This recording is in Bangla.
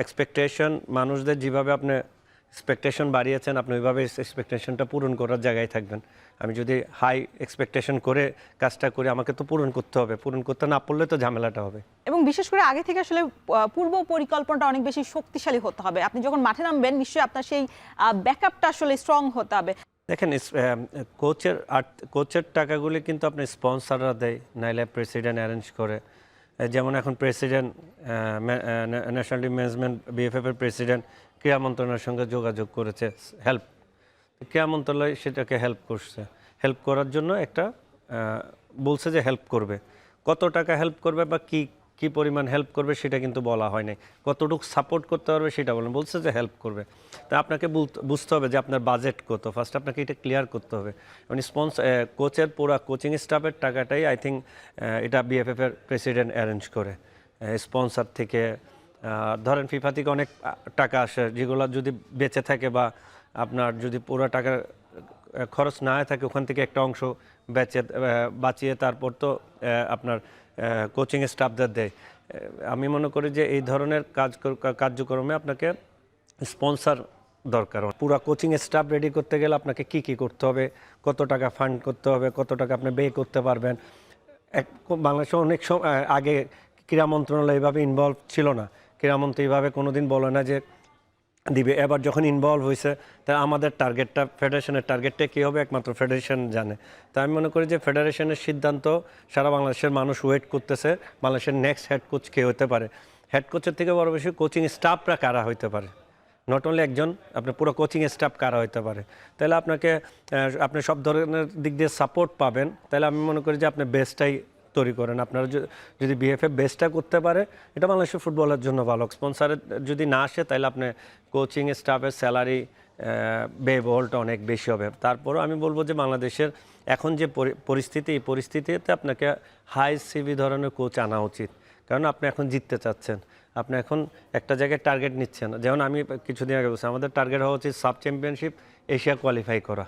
এক্সপেকটেশন মানুষদের যেভাবে আপনি এক্সপেকটেশন বাড়িয়েছেন আপনি ওইভাবে এক্সপেকটেশনটা পূরণ করার জায়গায় থাকবেন। আমি যদি হাই এক্সপেকটেশন করে কাজটা করি আমাকে তো পূরণ করতে হবে, পূরণ করতে না পারলে তো ঝামেলাটা হবে। এবং বিশেষ করে আগে থেকে আসলে পূর্ব পরিকল্পনাটা অনেক বেশি শক্তিশালী হতে হবে। আপনি যখন মাঠে নামবেন নিশ্চয়ই আপনার সেই ব্যাকআপটা আসলে স্ট্রং হতে হবে। দেখেন কোচের টাকাগুলি কিন্তু আপনি স্পন্সররা দেয়, নাইলে প্রেসিডেন্ট অ্যারেঞ্জ করে। যেমন এখন president national team management BFF এর প্রেসিডেন্ট ক্রীড়া মন্ত্রণালয়ের সঙ্গে যোগাযোগ করেছে, হেল্প ক্রীড়া মন্ত্রণালয় সেটাকে হেল্প করছে। হেল্প করার জন্য একটা বলছে যে হেল্প করবে, কত টাকা হেল্প করবে বা কি পরিমাণ হেল্প করবে সেটা কিন্তু বলা হয় নাই। কতটুকু সাপোর্ট করতে পারবে সেটা বলছে যে হেল্প করবে। তা আপনাকে বুঝতে হবে যে আপনার বাজেট কত, ফার্স্ট আপনাকে এটা ক্লিয়ার করতে হবে। মানে কোচের পুরো কোচিং স্টাফের টাকাটাই আই থিঙ্ক এটা বিএফএফ এর প্রেসিডেন্ট অ্যারেঞ্জ করে। স্পন্সর থেকে ধরেন ফিফা থেকে অনেক টাকা আসে, যেগুলো যদি বেঁচে থাকে বা আপনার যদি পুরো টাকা খরচ না থাকে ওখান থেকে একটা অংশ বাঁচিয়ে তারপর তো আপনার কোচিং স্টাফদের দেয়। আমি মনে করি যে এই ধরনের কার্যক্রমে আপনাকে স্পন্সর দরকার। পুরো কোচিং স্টাফ রেডি করতে গেলে আপনাকে কি করতে হবে, কত টাকা ফান্ড করতে হবে, কত টাকা আপনি ব্যয় করতে পারবেন। বাংলাদেশে অনেক আগে ক্রীড়া মন্ত্রণালয় এইভাবে ইনভলভ ছিল না, ক্রীড়ামন্ত্রী এইভাবে কোনোদিন বলে না যে দিবে। এবার যখন ইনভলভ হয়েছে তা আমাদের টার্গেটটা, ফেডারেশনের টার্গেটটা কী হবে একমাত্র ফেডারেশন জানে। তা আমি মনে করি যে ফেডারেশনের সিদ্ধান্ত সারা বাংলাদেশের মানুষ ওয়েট করতেছে, বাংলাদেশের নেক্সট হেড কোচ কে হতে পারে। হেড কোচের থেকে বড় বেশি কোচিং স্টাফরা কারা হইতে পারে, নট অনলি একজন, আপনার পুরো কোচিং স্টাফ কারা হইতে পারে। তাহলে আপনি সব ধরনের দিক দিয়ে সাপোর্ট পাবেন। তাহলে আমি মনে করি যে আপনি বেস্টটাই তৈরি করেন। আপনারা যদি বিএফএফ বেস্টটা করতে পারে এটা বাংলাদেশের ফুটবলের জন্য ভালো। স্পন্সারের যদি না আসে তাহলে আপনি কোচিং স্টাফের স্যালারি ব্যয়বহুলটা অনেক বেশি হবে। তারপরও আমি বলবো যে বাংলাদেশের এখন যে পরিস্থিতি, এই পরিস্থিতিতে আপনাকে হাই সিভি ধরনের কোচ আনা উচিত, কারণ আপনি এখন জিততে চাচ্ছেন। আপনি এখন একটা জায়গায় টার্গেট নিচ্ছেন, যেমন আমি কিছুদিন আগে বলছি আমাদের টার্গেট হওয়া উচিত সাব চ্যাম্পিয়নশিপ, এশিয়া কোয়ালিফাই করা।